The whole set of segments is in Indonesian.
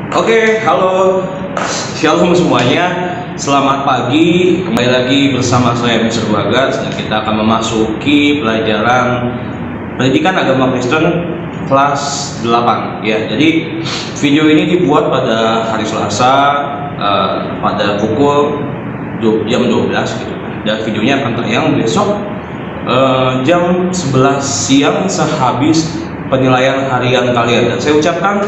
Oke, halo, shalom semuanya. Selamat pagi, kembali lagi bersama saya Mr. Bagas dan kita akan memasuki pelajaran pendidikan agama Kristen kelas 8 ya. Jadi video ini dibuat pada hari Selasa pada pukul jam 12 gitu. Dan videonya akan tayang besok jam 11 siang sehabis penilaian harian kalian. Dan saya ucapkan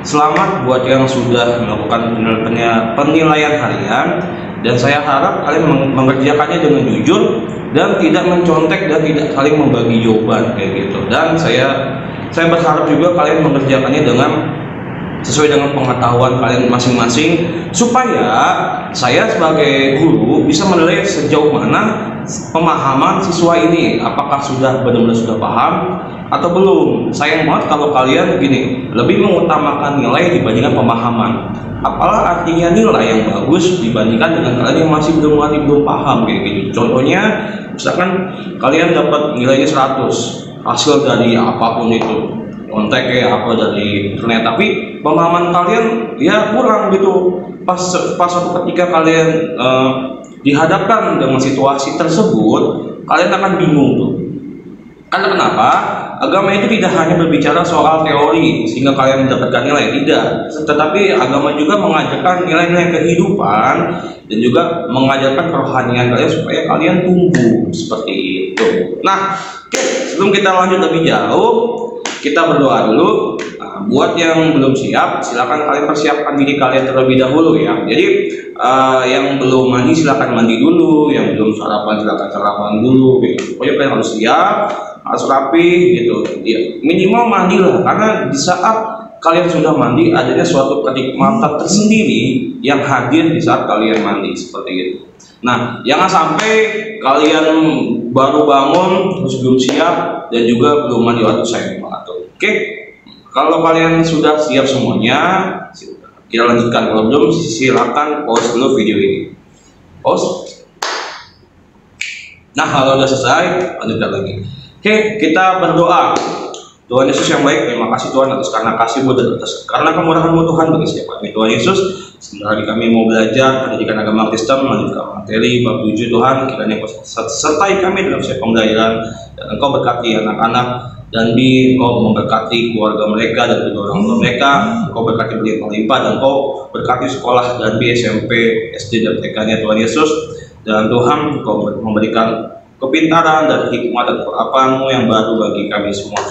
selamat buat yang sudah melakukan penilaian harian, dan saya harap kalian mengerjakannya dengan jujur dan tidak mencontek dan tidak saling membagi jawaban kayak gitu. Dan saya berharap juga kalian mengerjakannya dengan sesuai dengan pengetahuan kalian masing-masing, supaya saya sebagai guru bisa menilai sejauh mana pemahaman siswa ini, apakah sudah benar-benar sudah paham atau belum. Sayang banget kalau kalian begini, lebih mengutamakan nilai dibandingkan pemahaman. Apalah artinya nilai yang bagus dibandingkan dengan kalian yang masih belum ngerti, belum paham kayak gitu. Contohnya, misalkan kalian dapat nilainya 100 hasil dari apapun itu, kontak kayak apa dari internet, tapi pemahaman kalian ya kurang gitu. Pas suatu ketika kalian dihadapkan dengan situasi tersebut, kalian akan bingung tuh. Karena kenapa? Agama itu tidak hanya berbicara soal teori sehingga kalian mendapatkan nilai, tidak, tetapi agama juga mengajarkan nilai-nilai kehidupan dan juga mengajarkan kerohanian kalian supaya kalian tumbuh seperti itu. Nah, oke, sebelum kita lanjut lebih jauh, kita berdoa dulu. Nah, buat yang belum siap, silakan kalian persiapkan diri kalian terlebih dahulu ya. Jadi yang belum mandi silakan mandi dulu, yang belum sarapan silakan sarapan dulu. Pokoknya kalian harus siap, harus rapi gitu. Ya, minimal mandilah, karena di saat kalian sudah mandi adanya suatu kenikmatan tersendiri yang hadir di saat kalian mandi seperti itu. Nah, jangan sampai kalian baru bangun terus belum siap dan juga belum mandi waktu saya mengatur. Oke, kalau kalian sudah siap semuanya, kita lanjutkan. Kalau belum, silakan pause dulu video ini. Pause. Nah, kalau sudah selesai, lanjutkan lagi. Oke, kita berdoa. Tuhan Yesus yang baik, terima kasih Tuhan atas karena kasih-Mu dan atas karena kemurahan-Mu Tuhan bagi setiap kami. Tuhan Yesus, sebentar lagi kami mau belajar pendidikan agama Kristen, melanjutkan materi bab 7 Tuhan. Kiranya Engkau sertai kami dalam setiap pembelajaran, dan Engkau berkati anak-anak, dan Engkau memberkati keluarga mereka dan kedua orang tua mereka. Engkau berkati berlimpah-limpah, dan Engkau berkati sekolah dan di SMP, SD dan TK-nya Tuhan Yesus. Dan Tuhan, Engkau memberikan kepintaran dan hikmat dan kerapan-Mu yang baru bagi kami semua.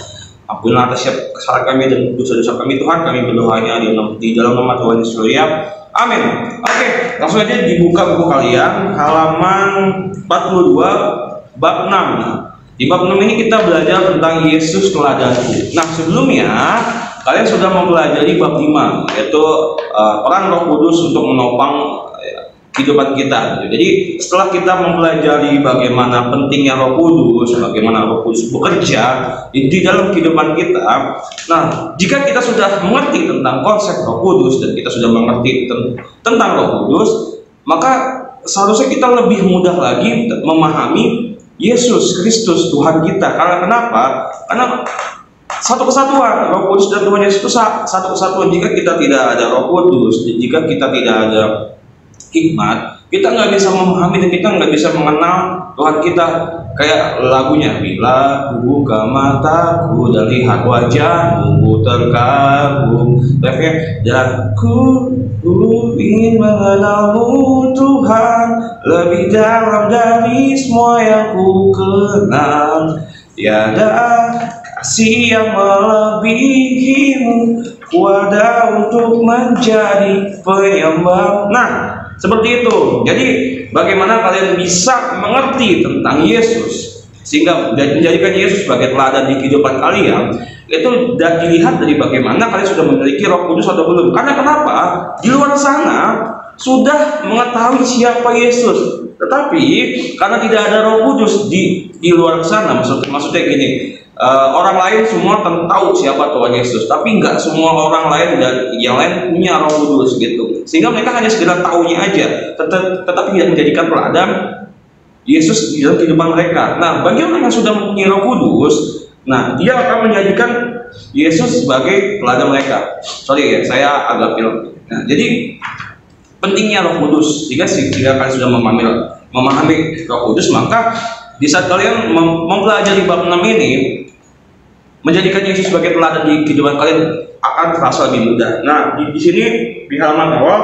Ampunilah atas setiap kesalahan kami dan dosa-dosa kami Tuhan. Kami berdoanya di dalam nama Tuhan Yesus. Amin. Oke, langsung aja dibuka buku kalian halaman 42 bab 6. Di bab 6 ini kita belajar tentang Yesus teladanku. Nah, sebelumnya kalian sudah mempelajari bab 5, yaitu peran Roh Kudus untuk menopang kehidupan kita. Jadi setelah kita mempelajari bagaimana pentingnya Roh Kudus, bagaimana Roh Kudus bekerja di dalam kehidupan kita. Nah, jika kita sudah mengerti tentang konsep Roh Kudus dan kita sudah mengerti tentang Roh Kudus, maka seharusnya kita lebih mudah lagi memahami Yesus Kristus Tuhan kita. Karena kenapa? Karena satu kesatuan, Roh Kudus dan Tuhan Yesus itu satu kesatuan. Jika kita tidak ada Roh Kudus, jika kita tidak ada hikmat, kita nggak bisa memahami dan kita nggak bisa mengenal Tuhan kita. Kayak lagunya, bila ku buka mataku dan lihat wajahmu terkagum, dan ku ingin mengenalmu Tuhan lebih dalam dari semua yang ku kenal. Tiada kasih yang melebihimu, kuada untuk menjadi penyembah. Nah, seperti itu. Jadi bagaimana kalian bisa mengerti tentang Yesus sehingga menjadikan Yesus sebagai teladan di kehidupan kalian, itu dilihat dari bagaimana kalian sudah memiliki Roh Kudus atau belum. Karena kenapa? Di luar sana sudah mengetahui siapa Yesus, tetapi karena tidak ada Roh Kudus di luar sana, maksudnya gini, orang lain semua tahu siapa Tuhan Yesus, tapi nggak semua orang lain dan yang lain punya Roh Kudus gitu, sehingga mereka hanya sekedar taunya aja, tetapi tidak menjadikan teladan Yesus di dalam kehidupan mereka. Nah, bagi orang yang sudah mempunyai Roh Kudus, nah dia akan menjadikan Yesus sebagai teladan mereka. Sorry ya, saya agak Nah, jadi pentingnya Roh Kudus. Jika kalian sudah memahami Roh Kudus, maka di saat kalian mempelajari bab 6 ini, menjadikan Yesus sebagai teladan di kehidupan kalian akan terasa lebih mudah. Nah, di sini di halaman awal,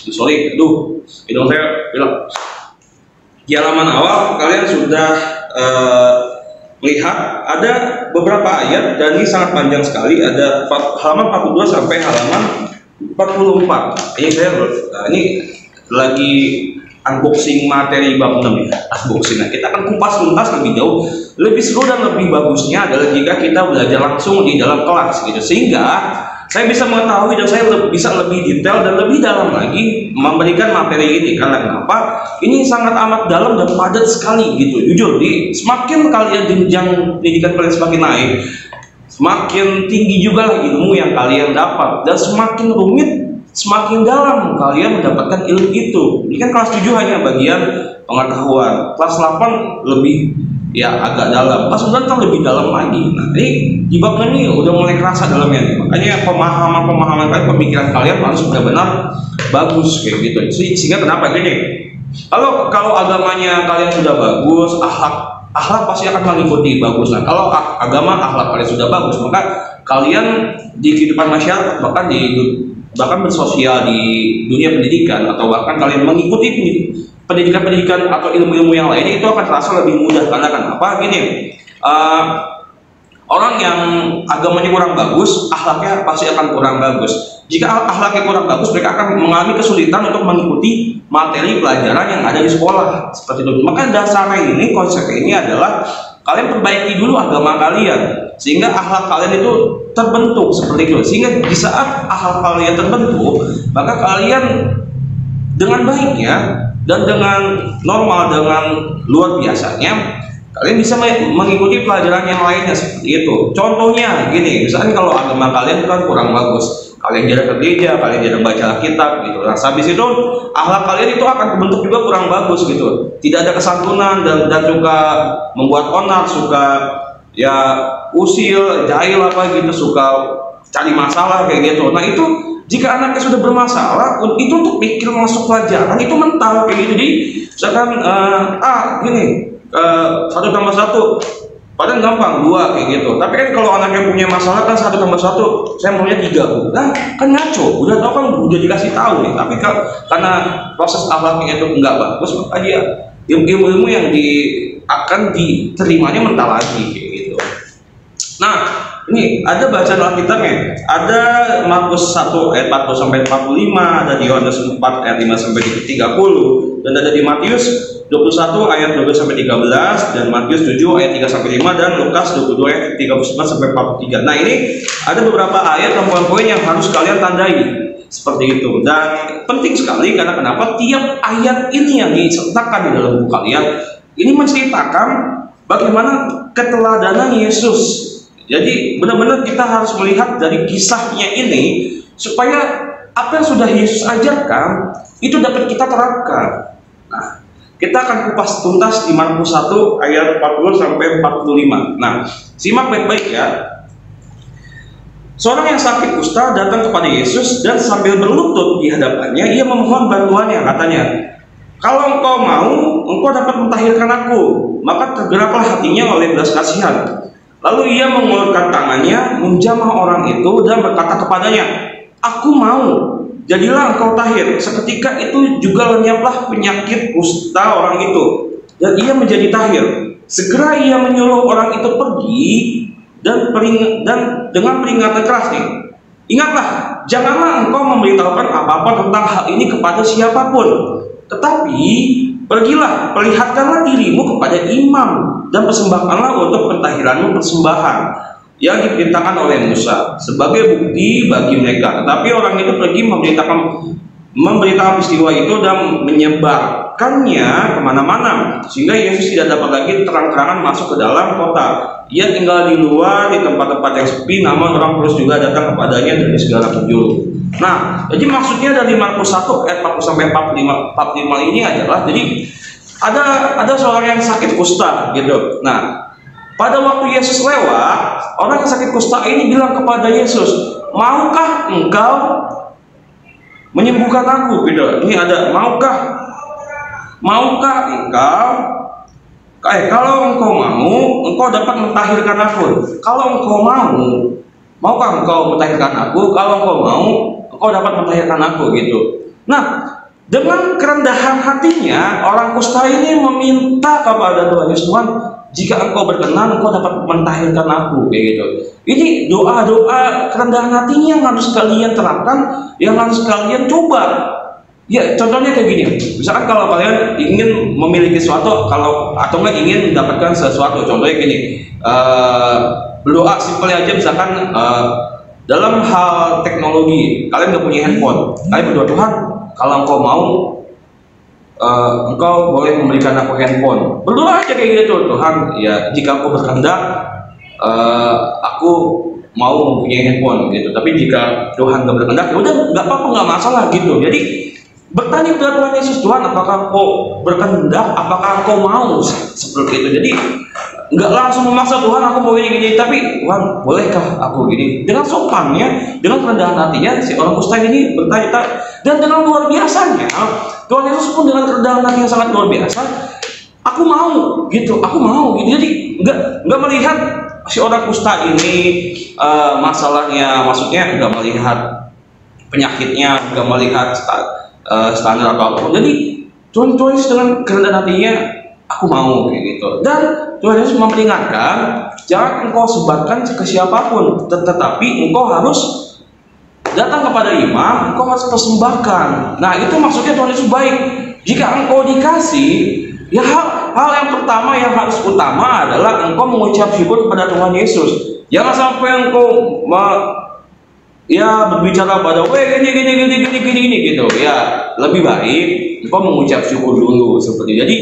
hidung saya bilang. Di halaman awal kalian sudah melihat ada beberapa ayat dan ini sangat panjang sekali. Ada halaman 42 sampai halaman 44. Ini lagi unboxing materi bab 6 ya. Unboxing. Nah, kita akan kupas tuntas lebih jauh. Lebih seru dan lebih bagusnya adalah jika kita belajar langsung di dalam kelas gitu. Sehingga saya bisa mengetahui dan saya bisa lebih detail dan lebih dalam lagi memberikan materi ini. Karena kenapa? Ini sangat amat dalam dan padat sekali gitu. Jujur, semakin kalian jenjang pendidikan kalian semakin naik, semakin tinggi juga lah ilmu yang kalian dapat, dan semakin rumit, semakin dalam kalian mendapatkan ilmu itu. Ini kan kelas 7 hanya bagian pengetahuan, kelas 8 lebih ya agak dalam, kelas 9 kan lebih dalam lagi. Nah, ini di bab ini udah mulai kerasa dalamnya nih. Makanya pemahaman kalian, pemikiran kalian harus benar-benar bagus kayak gitu. Sehingga kenapa gini? Kalau agamanya kalian sudah bagus, akhlak pasti akan mengikuti bagus. Nah, kalau agama akhlak kalian sudah bagus, maka kalian di kehidupan masyarakat, bahkan bersosial di dunia pendidikan, atau bahkan kalian mengikuti pendidikan atau ilmu-ilmu yang lainnya, itu akan terasa lebih mudah. Karena kenapa? Gini, orang yang agamanya kurang bagus, akhlaknya pasti akan kurang bagus. Jika akhlaknya kurang bagus, mereka akan mengalami kesulitan untuk mengikuti materi pelajaran yang ada di sekolah. Seperti itu. Maka dasarnya ini, konsep ini adalah kalian perbaiki dulu agama kalian, sehingga akhlak kalian itu terbentuk seperti itu. Sehingga di saat akhlak kalian terbentuk, maka kalian dengan baiknya dan dengan normal, dengan luar biasanya, kalian bisa mengikuti pelajaran yang lainnya seperti itu. Contohnya gini, misalnya kalau agama kalian kan kurang bagus, kalian jarang ke gereja, kalian jarang baca Alkitab gitu. Nah, habis itu akhlak kalian itu akan terbentuk juga kurang bagus gitu. Tidak ada kesantunan dan suka membuat onar, suka ya usil, jahil apa gitu, suka cari masalah kayak gitu. Nah, itu jika anaknya sudah bermasalah, itu untuk pikir masuk pelajaran itu mental kayak gitu. Jadi misalkan gini, 1 tambah 1 padahal gampang 2 kayak gitu. Tapi kan kalau anaknya punya masalah kan 1 tambah 1 saya maunya 3. Nah, kan ngaco. Udah tahu kan, udah dikasih tahu nih. Tapi karena proses akhlaknya itu enggak bagus, maka dia ilmu-ilmu yang akan diterimanya mental lagi kayak gitu. Nah, ini ada bacaan Alkitabnya. Ada Markus 1 ayat 40 sampai 45, ada di Yohanes 4 ayat 5 sampai 30, dan ada di Matius 21 ayat 12 sampai 13, dan Matius 7 ayat 3 sampai 5, dan Lukas 22 ayat 39 sampai 43. Nah, ini ada beberapa ayat dan poin-poin yang harus kalian tandai seperti itu. Dan penting sekali karena kenapa? Tiap ayat ini yang disertakan di dalam buku kalian ini menceritakan bagaimana keteladanan Yesus. Jadi benar-benar kita harus melihat dari kisahnya ini supaya apa yang sudah Yesus ajarkan itu dapat kita terapkan. Nah, kita akan kupas tuntas di Markus 1 ayat 40 sampai 45. Nah, simak baik-baik ya. Seorang yang sakit kusta datang kepada Yesus dan sambil berlutut di hadapannya ia memohon bantuannya, katanya, "Kalau engkau mau, engkau dapat mentahirkan aku." Maka tergeraklah hatinya oleh belas kasihan. Lalu ia mengulurkan tangannya, menjamah orang itu dan berkata kepadanya, "Aku mau, jadilah engkau tahir." Seketika itu juga lenyaplah penyakit kusta orang itu, dan ia menjadi tahir. Segera ia menyuruh orang itu pergi dan dengan peringatan keras nih, "Ingatlah, janganlah engkau memberitahukan apa-apa tentang hal ini kepada siapapun, tetapi pergilah, perlihatkanlah dirimu kepada imam dan persembahkanlah untuk pentahiranmu persembahan yang diperintahkan oleh Musa sebagai bukti bagi mereka." Tetapi orang itu pergi memberitakan peristiwa itu dan menyebarkannya kemana-mana, sehingga Yesus tidak dapat lagi terang-terangan masuk ke dalam kota. Ia tinggal di luar di tempat-tempat yang sepi, namun orang terus juga datang kepadanya dari segala penjuru. Nah, jadi maksudnya dari Markus 1 ayat 40 sampai 45 ini adalah, jadi ada seorang yang sakit kusta gitu. Nah, pada waktu Yesus lewat, orang yang sakit kusta ini bilang kepada Yesus, "Maukah engkau menyembuhkan aku gitu. Ini ada, maukah engkau, kalau engkau mau, engkau dapat mentahirkan aku. Kalau engkau mau, maukah engkau mentahirkan aku? Kalau engkau mau, engkau dapat mentahirkan aku gitu. Nah, dengan kerendahan hatinya, orang kusta ini meminta kepada Tuhan Yesus, Tuhan, jika engkau berkenan, engkau dapat mentahirkan aku, kayak gitu. Ini doa-doa kerendahan hatinya yang harus kalian terapkan, yang harus kalian coba. Ya, contohnya kayak gini. Misalkan kalau kalian ingin memiliki sesuatu, atau nggak ingin mendapatkan sesuatu, contohnya gini, berdoa simpel aja, misalkan dalam hal teknologi, kalian nggak punya handphone, kalian berdoa, Tuhan, kalau engkau mau, engkau boleh memberikan aku handphone. Berdoa aja kayak gitu, Tuhan, ya jika aku berkehendak, aku mau mempunyai handphone gitu. Tapi jika Tuhan nggak berkehendak, ya udah, nggak apa-apa, nggak masalah gitu. Jadi bertanya kepada Tuhan Yesus, Tuhan, apakah engkau berkehendak, apakah engkau mau seperti itu. Jadi nggak langsung memaksa, Tuhan aku mau gini, tapi Tuhan bolehkah aku gini. Dengan sopannya, dengan kerendahan hatinya, si orang kusta ini bertanya, dan dengan luar biasanya Tuhan Yesus pun dengan kerendahan hati yang sangat luar biasa, aku mau gitu. Jadi nggak melihat si orang kusta ini masalahnya, maksudnya nggak melihat penyakitnya, nggak melihat standar apapun. Jadi Tuhan Yesus dengan kerendahan hatinya, aku mau kayak gitu. Dan Tuhan Yesus memperingatkan, jangan engkau sebarkan ke siapapun, tetapi engkau harus datang kepada imam, engkau harus persembahkan. Nah, itu maksudnya Tuhan Yesus baik. Jika engkau dikasih, ya hal yang pertama yang harus utama adalah engkau mengucap syukur kepada Tuhan Yesus. Jangan sampai engkau berbicara pada gini gitu. Ya, lebih baik engkau mengucap syukur dulu seperti. Jadi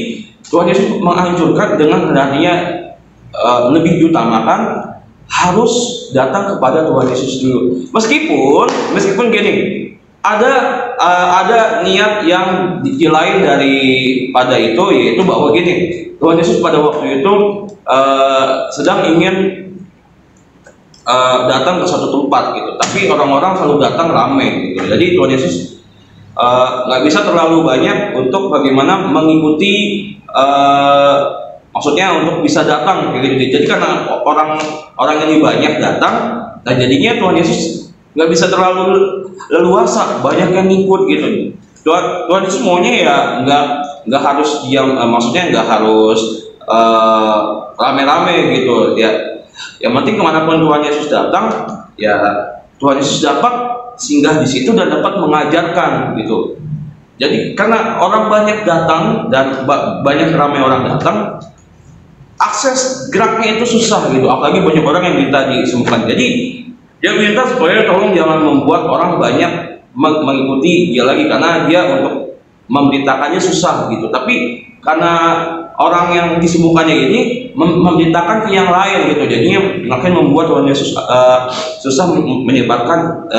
Tuhan Yesus menganjurkan dengan hendaknya lebih diutamakan harus datang kepada Tuhan Yesus dulu. Meskipun gini, ada niat yang lain daripada itu, yaitu bahwa gini, Tuhan Yesus pada waktu itu sedang ingin datang ke suatu tempat gitu, tapi orang-orang selalu datang ramai gitu. Jadi Tuhan Yesus nggak bisa terlalu banyak untuk bagaimana mengikuti, maksudnya untuk bisa datang gitu. Jadi karena orang yang banyak datang, dan jadinya Tuhan Yesus nggak bisa terlalu leluasa, banyak yang ngikut gitu. Tuhan Yesus maunya ya nggak harus diam, maksudnya nggak harus rame-rame gitu ya. Yang penting kemanapun Tuhan Yesus datang, ya Tuhan Yesus dapat singgah di situ dan dapat mengajarkan gitu. Jadi karena orang banyak datang dan banyak ramai orang datang, akses geraknya itu susah gitu. Apalagi banyak orang yang minta disembuhkan. Jadi dia minta supaya tolong jangan membuat orang banyak mengikuti dia lagi, karena dia untuk memberitakannya susah gitu. Tapi karena orang yang disembuhkannya ini memberitakan ke yang lain gitu, jadinya makin membuat Tuhan Yesus susah menyebarkan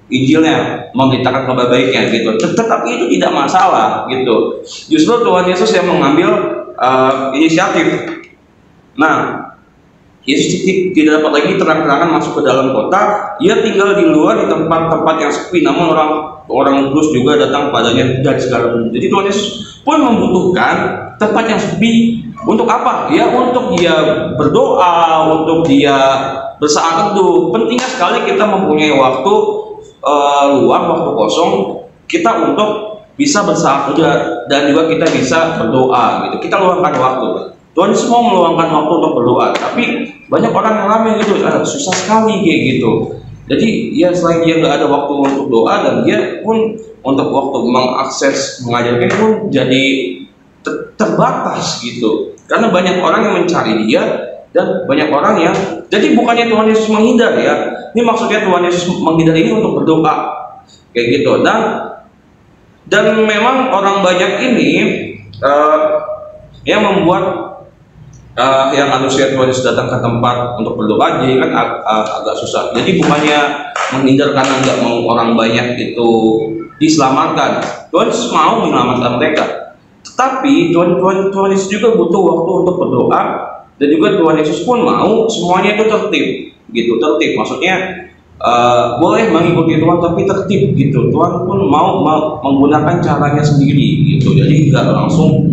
Injilnya, memberitakan kabar baiknya gitu. Tetapi itu tidak masalah gitu. Justru Tuhan Yesus yang mengambil inisiatif. Nah, Yesus tidak dapat lagi terang-terangan masuk ke dalam kota. Ia tinggal di luar di tempat-tempat yang sepi, namun orang kudus juga datang padanya dari segala penjuru. Jadi Tuhan Yesus pun membutuhkan tempat yang sepi. Untuk apa? Ya untuk dia berdoa, untuk dia bersaat teduh. Pentingnya sekali kita mempunyai waktu luang, waktu kosong kita untuk bisa bersaat teduh, dan juga kita bisa berdoa gitu. Kita luangkan waktu. Tuhan Yesus mau meluangkan waktu untuk berdoa, tapi banyak orang yang ramai gitu, susah sekali kayak gitu. Jadi ya selain dia nggak ada waktu untuk doa, dan dia pun untuk waktu mengakses mengajarkan pun jadi terbatas gitu. Karena banyak orang yang mencari dia, dan banyak orang yang, jadi bukannya Tuhan Yesus menghindar ya, ini maksudnya Tuhan Yesus menghindar ini untuk berdoa kayak gitu. Dan memang orang banyak ini yang membuat yang harusnya Tuhan Yesus datang ke tempat untuk berdoa, jadi kan agak susah. Jadi bukannya menghindar karena nggak mau orang banyak itu diselamatkan, Tuhan Yesus mau menyelamatkan mereka. Tetapi Tuhan Yesus juga butuh waktu untuk berdoa, dan juga Tuhan Yesus pun mau semuanya itu tertib gitu. Tertib maksudnya boleh mengikuti Tuhan tapi tertib gitu. Tuhan pun mau menggunakan caranya sendiri gitu. Jadi nggak langsung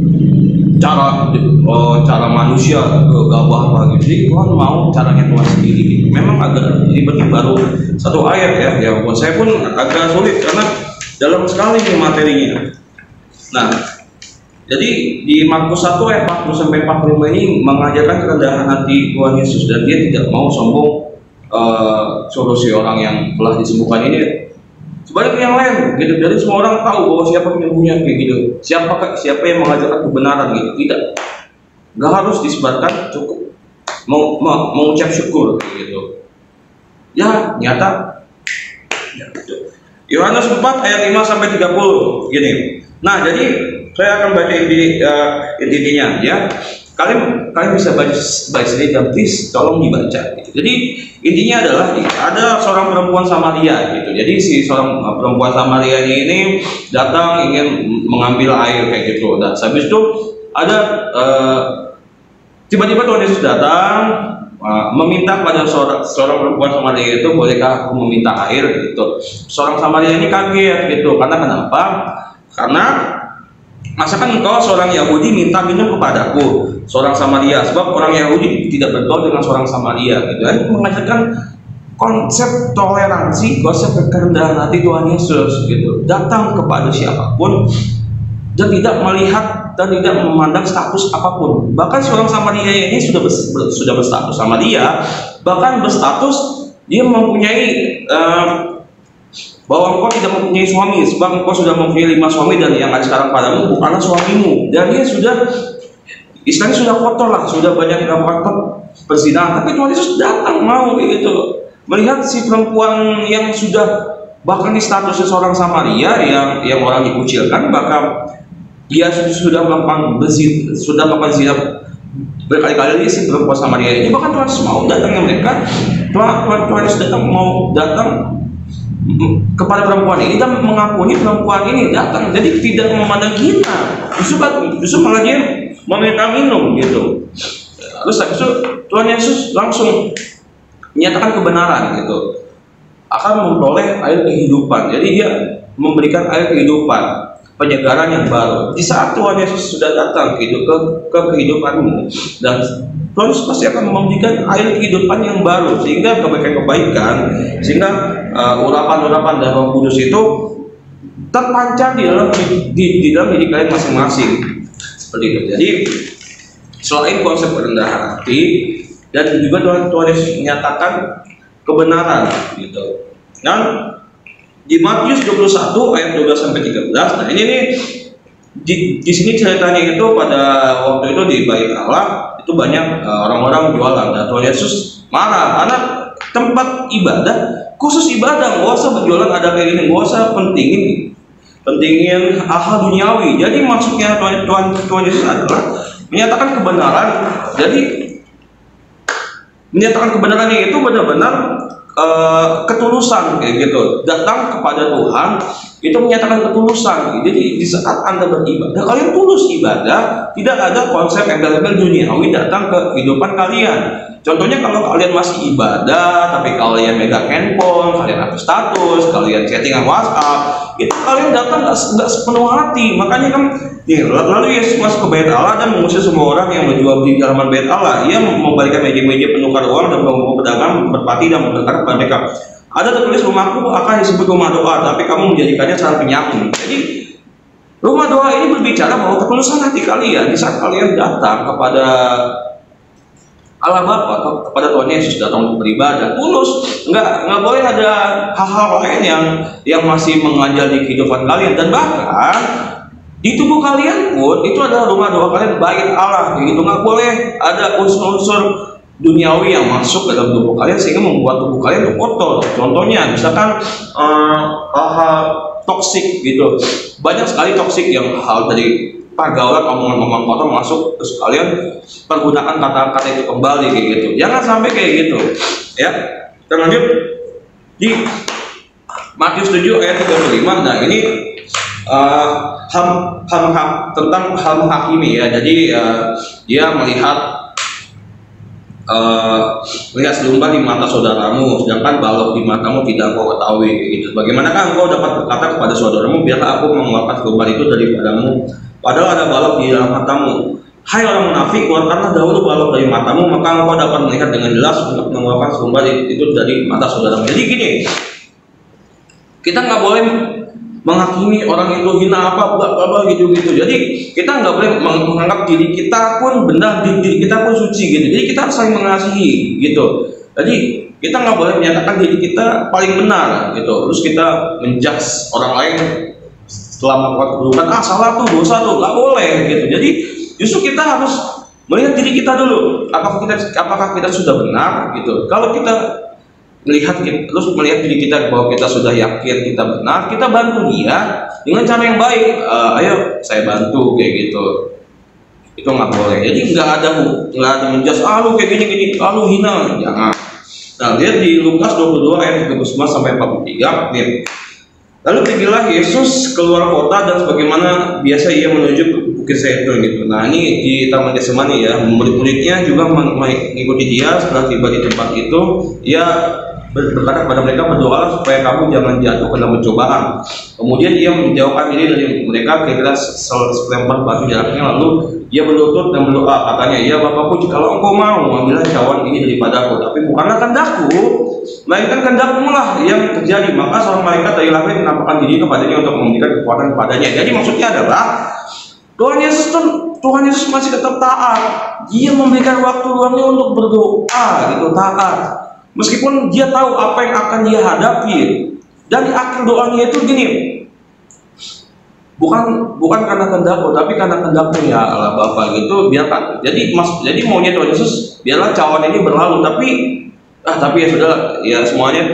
cara manusia gabah apa gitu. Jadi Tuhan mau caranya Tuhan sendiri gitu. Memang agak ribetnya baru satu ayat ya buat saya pun agak sulit karena dalam sekali nih materinya. Nah, jadi di Markus 1 ayat 40 sampai 45 ini mengajarkan kerendahan hati Tuhan Yesus, dan dia tidak mau sombong solusi orang yang telah disembuhkan ini sebaliknya yang lain gitu. Jadi semua orang tahu bahwa siapa penyembuhnya kayak gitu, siapa yang mengajarkan kebenaran gitu. Nggak harus disebarkan, cukup mengucap syukur kayak gitu ya, nyata ya, gitu. Yohanes 4 ayat 5 sampai 30 gini. Nah, jadi saya akan baca intinya ya. Kalian bisa baca sendiri, dan please tolong dibaca gitu. Jadi intinya adalah ada seorang perempuan Samaria gitu. Jadi si seorang perempuan Samaria ini datang ingin mengambil air kayak gitu. Dan habis itu ada tiba-tiba Tuhan Yesus datang meminta pada seorang perempuan Samaria itu, bolehkah aku meminta air gitu. Seorang Samaria ini kaget gitu. Karena kenapa? Karena masakan engkau seorang Yahudi minta minum kepadaku, seorang Samaria? Sebab orang Yahudi tidak bergaul dengan seorang Samaria gitu. Dan mengajarkan konsep toleransi, konsep kerendahan hati Tuhan Yesus gitu. Datang kepada siapapun dan tidak melihat dan tidak memandang status apapun. Bahkan seorang Samaria ini sudah berstatus Samaria, bahkan berstatus dia mempunyai bahwa engkau tidak mempunyai suami, sebab engkau sudah mempunyai 5 suami, dan yang ada sekarang padamu bukanlah suamimu. Dan dia sudah, istilahnya sudah kotor lah, sudah banyak praktek perzinahan. Tapi Tuhan Yesus datang mau gitu, melihat si perempuan yang sudah bahkan di statusnya seorang Samaria yang orang dikucilkan, bahkan dia sudah melakukan zina berkali-kali. Si perempuan Samaria ini bahkan Tuhan Yesus mau datang ke mereka. Tuhan Yesus mau datang kepada perempuan ini dan mengampuni perempuan ini, datang. Jadi tidak memandang hina, justru malah dia meminta minum gitu. Terus habis itu Tuhan Yesus langsung menyatakan kebenaran gitu, akan memperoleh air kehidupan. Jadi dia memberikan air kehidupan, penyegaran yang baru. Di saat Tuhan Yesus sudah datang gitu ke kehidupanmu, dan Tuhan Yesus pasti akan memberikan air kehidupan yang baru, sehingga kebaikan-kebaikan, sehingga urapan-urapan dari Roh Kudus itu terpancar di dalam diri kalian masing-masing, seperti itu. Jadi selain konsep kerendahan hati, dan juga Tuhan Yesus menyatakan kebenaran gitu. Dan di Matius 21 ayat 12 sampai 13, nah ini nih di sini ceritanya itu pada waktu itu di Bait Allah itu banyak orang-orang jualan, dan Tuhan Yesus marah karena tempat ibadah, khusus ibadah, nggak usah berjualan ada kayak gini, nggak usah pentingin hal-hal duniawi. Jadi maksudnya Tuhan Yesus adalah menyatakan kebenaran. Jadi menyatakan kebenarannya itu benar-benar ketulusan kayak gitu, datang kepada Tuhan itu menyatakan ketulusan. Jadi di saat Anda beribadah, kalian tulus ibadah, tidak ada konsep embel-embel duniawi datang ke kehidupan kalian. Contohnya kalau kalian masih ibadah tapi kalian megang handphone, kalian update status, kalian chattingan WhatsApp, itu kalian datang nggak sepenuh hati. Makanya kan lalu Yesus masuk ke Bait Allah dan mengusir semua orang yang menjual beli di halaman Bait Allah. Ia membalikan meja-meja penukar uang dan pedagang berpati dan berkata kepada mereka, ada tertulis rumahku akan disebut rumah doa, tapi kamu menjadikannya sarang penyapu. Jadi rumah doa ini berbicara bahwa ketulusan hati kalian di saat kalian datang kepada Allah Bapa, kepada Tuhan Yesus, datang untuk beribadah tulus. Nggak boleh ada hal-hal lain yang masih menganjal di kehidupan kalian. Dan bahkan di tubuh kalian pun itu adalah rumah doa kalian, Bait Allah gitu. Nggak boleh ada unsur-unsur duniawi yang masuk ke dalam tubuh kalian sehingga membuat tubuh kalian itu kotor. Contohnya misalkan hal-hal toksik gitu, banyak sekali toksik yang hal dari pergaulan, omongan-omongan kotor masuk, terus kalian pergunakan kata-kata itu kembali kayak gitu. Jangan sampai kayak gitu ya. Kita lanjut di Matius 7 ayat 35. Nah ini tentang ham hakimi ya. Jadi dia melihat eh, lihat selumbar di mata saudaramu, sedangkan balok di matamu tidak kau ketahui, gitu. Bagaimanakah engkau dapat berkata kepada saudaramu, biarlah aku mengeluarkan selumbar itu daripadamu, padahal ada balok di dalam matamu? Hai orang munafik, keluarkanlah dahulu balok dari matamu, maka engkau dapat melihat dengan jelas untuk mengeluarkan selumbar itu dari mata saudaramu. Jadi gini, kita nggak boleh menghakimi orang itu hina apa gitu. Jadi kita nggak boleh menganggap diri kita pun benar, diri kita pun suci gitu. Jadi kita harus saling mengasihi gitu. Jadi kita nggak boleh menyatakan diri kita paling benar gitu. Terus kita menjudge orang lain setelah melakukan keburukan, salah tuh, dosa tuh, nggak boleh gitu. Jadi justru kita harus melihat diri kita dulu, apakah kita sudah benar gitu. Kalau kita terus melihat diri kita bahwa kita sudah yakin kita benar, kita bantu dia dengan cara yang baik. Ayo saya bantu kayak gitu. Itu nggak boleh. Jadi nggak ada menjudge, lu kayak gini, lu hina, jangan. Nah, lihat di Lukas 22 ayat 39 sampai 43 nih. Lalu pergilah Yesus keluar kota dan sebagaimana biasa ia menuju Bukit Zaitun gitu. Nah, ini di Taman Getsemani ya. Murid-muridnya juga mengikuti dia. Setelah tiba di tempat itu, ia berkata kepada mereka, berdoalah supaya kamu jangan jatuh ke dalam pencobaan. Kemudian ia menjauhkan diri dari mereka kira-kira selempar batu jaraknya, lalu ia berlutut dan berdoa, katanya, ya Bapakku, jikalau engkau mau, ambillah cawan ini daripadaku, tapi bukanlah kehendakku, melainkan kehendakmu lah yang terjadi. Maka seorang malaikat dari langit menampakkan diri kepadanya untuk memberikan kekuatan kepadanya. Jadi maksudnya adalah Tuhan Yesus masih tetap taat. Dia memberikan waktu luangnya untuk berdoa gitu, taat. Meskipun dia tahu apa yang akan dia hadapi. Dan di akhir doanya itu gini, bukan karena kehendakku, tapi karena kehendakmu ya Allah Bapa gitu, biarkan. Jadi maunya Tuhan Yesus, biarlah cawan ini berlalu, tapi ya sudah, ya semuanya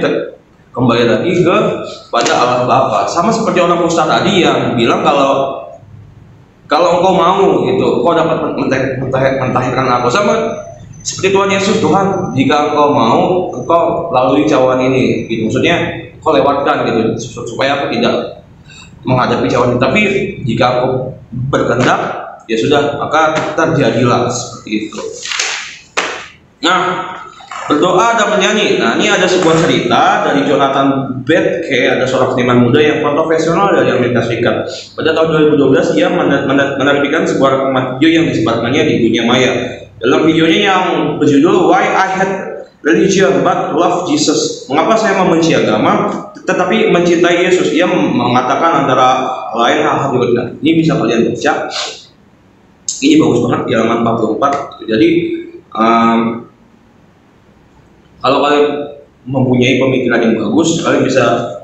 kembali lagi pada Allah Bapa. Sama seperti orang Musa tadi yang bilang kalau engkau mau gitu, engkau dapat mentahirkan aku. Sama seperti Tuhan Yesus, Tuhan, jika engkau mau, engkau lalui cawan ini gitu. Maksudnya engkau lewatkan gitu, supaya aku tidak menghadapi cawan ini. Tapi jika aku berkehendak, ya sudah, maka terjadilah seperti itu. Nah, berdoa dan menyanyi. Nah, ini ada sebuah cerita dari Jonathan Bethke, ada seorang seniman muda yang profesional dari Amerika Serikat. Pada tahun 2012 ia menerbitkan sebuah rekaman video yang disebarkannya di dunia maya. Dalam videonya yang berjudul Why I Hate Religion But Love Jesus, mengapa saya membenci agama tetapi mencintai Yesus. Ia mengatakan antara lain hal-hal berikut. Ini bisa kalian baca. Ini bagus banget di halaman 44. Jadi kalau kalian mempunyai pemikiran yang bagus, kalian bisa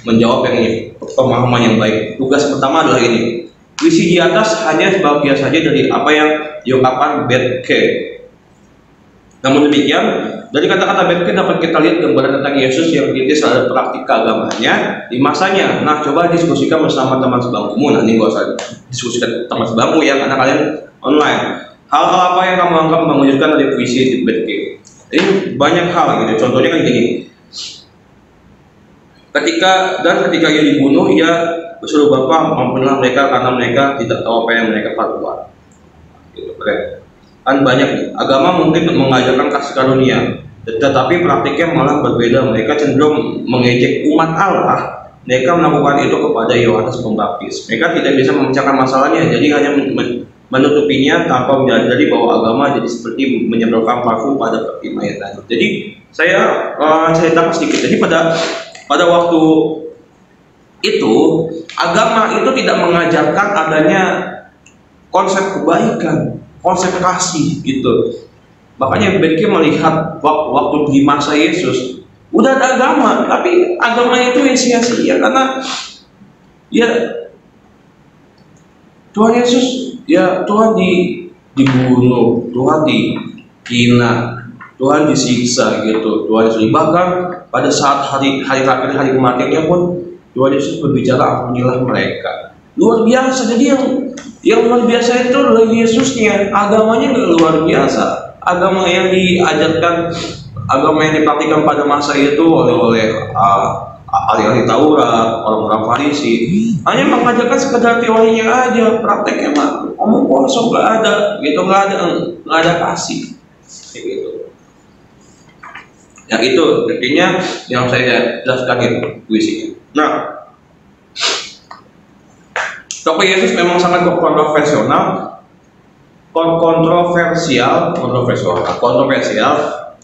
menjawab yang ini, pemahaman yang baik. Tugas pertama adalah ini. Puisi di atas hanya sebagian saja dari apa yang diungkapkan Bethke. Namun demikian, dari kata-kata Bethke dapat kita lihat gambaran tentang Yesus yang kritis terhadap praktik keagamannya di masanya. Nah, coba diskusikan bersama teman sebangkumu. Nah, ini gak usah diskusikan teman sebangku ya, karena kalian online. Hal-hal apa yang kamu anggap mengejutkan dari puisi di Bethke? Ini banyak hal gitu. Contohnya kan gini. Ketika ia dibunuh, ia berseru, Bapa, ampunilah mereka karena mereka tidak tahu apa yang mereka perbuat. Gitu, kan banyak agama mungkin mengajarkan kasih karunia, tetapi praktiknya malah berbeda. Mereka cenderung mengejek umat Allah. Mereka melakukan itu kepada Yohanes Pembaptis. Mereka tidak bisa memecahkan masalahnya, jadi hanya menutupinya tanpa menyadari bahwa agama jadi seperti menyemprotkan parfum pada peti mayat. Jadi saya ceritakan sedikit. Jadi pada waktu itu agama itu tidak mengajarkan adanya konsep kebaikan, konsep kasih gitu. Makanya Bethke melihat waktu di masa Yesus udah ada agama, tapi agama itu sia-sia karena ya Tuhan Yesus, ya Tuhan dibunuh, Tuhan dihina, Tuhan disiksa gitu, Tuhan Yesus. Bahkan pada saat hari terakhir, hari kematiannya pun Tuhan Yesus berbicara, ampunilah mereka. Luar biasa. Jadi yang luar biasa itu adalah Yesusnya. Agamanya nggak luar biasa. Agama yang diajarkan, agama yang dipraktikkan pada masa itu oleh ahli-ahli Taurat, orang-orang Farisi, hanya mengajarkan sekedar teorinya aja, prakteknya mah omong kosong, nggak ada gitu, nggak ada kasih, kayak gitu. Yang itu intinya yang saya jelaskan itu puisinya. Nah, tokoh Yesus memang sangat kontroversial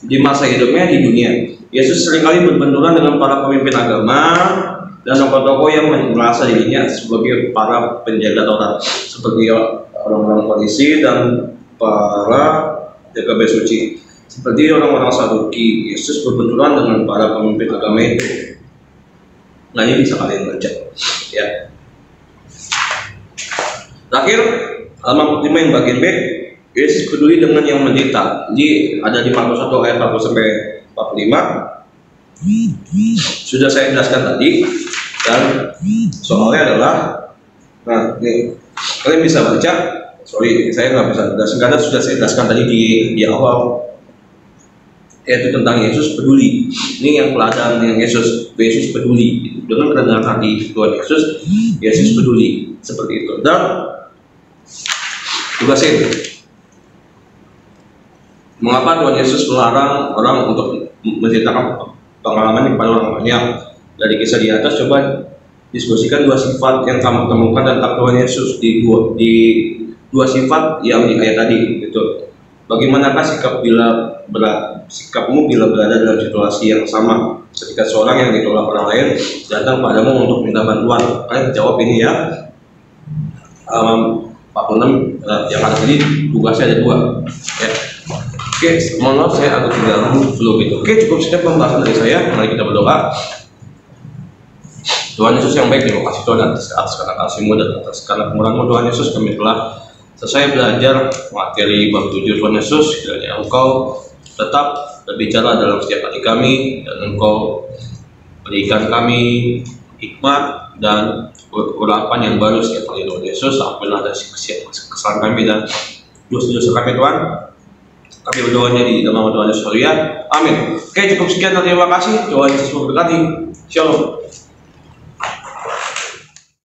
di masa hidupnya di dunia. Yesus seringkali berbenturan dengan para pemimpin agama dan tokoh-tokoh yang merasa dirinya sebagai para penjaga Taurat, seperti orang-orang Farisi dan para jaga bait suci. Seperti orang-orang Saduki, Yesus berbenturan dengan para pemimpin agama itu. Nah, ini bisa kalian baca, ya. Terakhir, halaman 45 yang bagian B, Yesus peduli dengan yang menderita. Jadi ada di Markus 1 ayat 40 sampai 45. Sudah saya jelaskan tadi, dan soalnya adalah, nah ini kalian bisa baca. Sorry, saya nggak bisa jelaskan karena sudah saya jelaskan tadi di awal, yaitu tentang Yesus peduli. Ini yang pelajaran yang Yesus peduli dengan kerendahan hati Tuhan Yesus. Yesus peduli seperti itu. Dan tugas ini, mengapa Tuhan Yesus melarang orang untuk menceritakan pengalaman kepada orang banyak? Dari kisah di atas, coba diskusikan dua sifat yang kamu temukan tentang Tuhan Yesus di dua sifat yang di ayat tadi. Gitu. Bagaimanakah sikapmu bila berada dalam situasi yang sama ketika seorang yang ditolak orang lain datang padamu untuk minta bantuan? Kalian jawab ini ya. 46 yang ada tadi tugasnya ada dua, ya. Oke, mohon maaf saya agak terganggu flow gitu. Oke, cukup sekian pembahasan dari saya. Mari kita berdoa. Tuhan Yesus yang baik, terima kasih Tuhan atas karena kasih-Mu dan atas karena kemurahan-Mu Tuhan Yesus, kami telah selesai belajar materi bab 7 Tuhan Yesus. Kiranya Engkau tetap berbicara dalam setiap hati kami, dan Engkau berikan kami hikmat dan urapan yang baru setiap kali Tuhan Yesus. Ampunilah dari kesalahan kami dan dosa-dosa kami Tuhan. Kami berdoanya di dalam nama Tuhan Yesus. Amin. Oke, cukup sekian dan terima kasih. Tuhan Yesus memberkati. Shalom.